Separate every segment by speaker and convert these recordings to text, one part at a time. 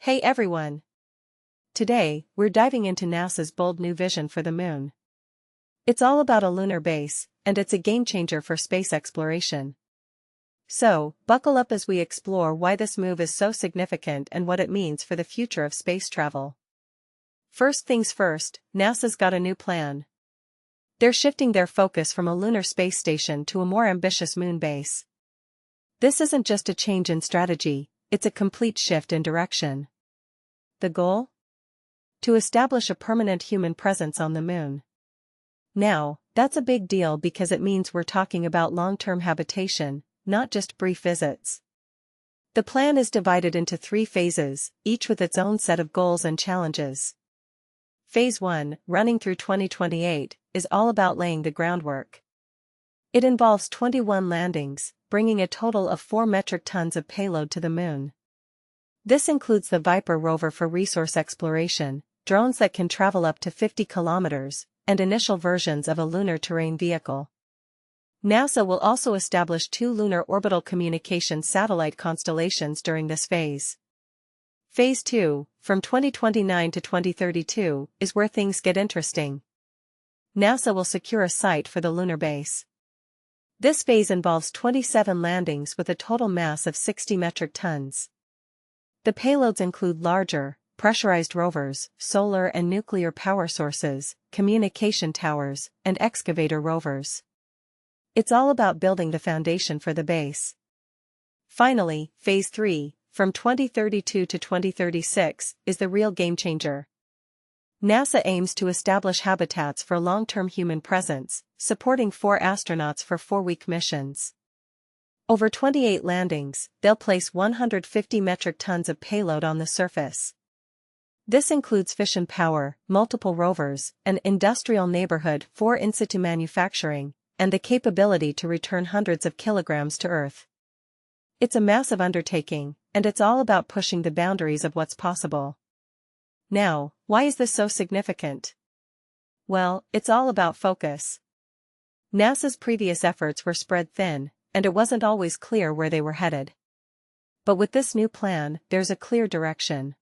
Speaker 1: Hey everyone! Today, we're diving into NASA's bold new vision for the moon. It's all about a lunar base, and it's a game-changer for space exploration. So, buckle up as we explore why this move is so significant and what it means for the future of space travel. First things first, NASA's got a new plan. They're shifting their focus from a lunar space station to a more ambitious moon base. This isn't just a change in strategy, it's a complete shift in direction. The goal? To establish a permanent human presence on the moon. Now, that's a big deal because it means we're talking about long-term habitation, not just brief visits. The plan is divided into 3 phases, each with its own set of goals and challenges. Phase 1, running through 2028, is all about laying the groundwork. It involves 21 landings, bringing a total of 4 metric tons of payload to the moon. This includes the Viper rover for resource exploration, drones that can travel up to 50 kilometers, and initial versions of a lunar terrain vehicle. NASA will also establish 2 lunar orbital communication satellite constellations during this phase. Phase 2, from 2029 to 2032, is where things get interesting. NASA will secure a site for the lunar base. This phase involves 27 landings with a total mass of 60 metric tons. The payloads include larger, pressurized rovers, solar and nuclear power sources, communication towers, and excavator rovers. It's all about building the foundation for the base. Finally, Phase 3, from 2032 to 2036, is the real game-changer. NASA aims to establish habitats for long-term human presence, supporting 4 astronauts for 4-week missions. Over 28 landings, they'll place 150 metric tons of payload on the surface. This includes fission power, multiple rovers, an industrial neighborhood for in-situ manufacturing, and the capability to return hundreds of kilograms to Earth. It's a massive undertaking, and it's all about pushing the boundaries of what's possible. Now, why is this so significant? Well, it's all about focus. NASA's previous efforts were spread thin, and it wasn't always clear where they were headed. But with this new plan, there's a clear direction.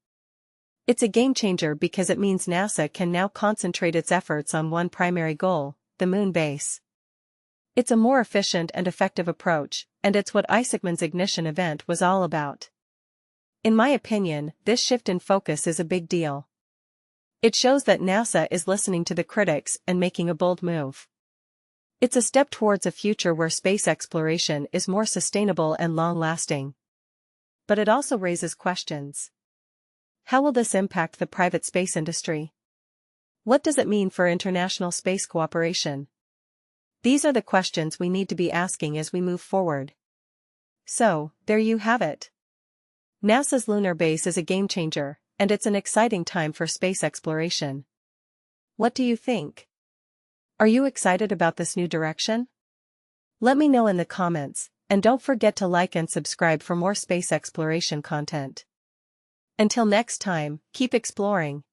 Speaker 1: It's a game-changer because it means NASA can now concentrate its efforts on one primary goal, the moon base. It's a more efficient and effective approach, and it's what Isaacman's ignition event was all about. In my opinion, this shift in focus is a big deal. It shows that NASA is listening to the critics and making a bold move. It's a step towards a future where space exploration is more sustainable and long-lasting. But it also raises questions. How will this impact the private space industry? What does it mean for international space cooperation? These are the questions we need to be asking as we move forward. So, there you have it. NASA's lunar base is a game-changer, and it's an exciting time for space exploration. What do you think? Are you excited about this new direction? Let me know in the comments, and don't forget to like and subscribe for more space exploration content. Until next time, keep exploring.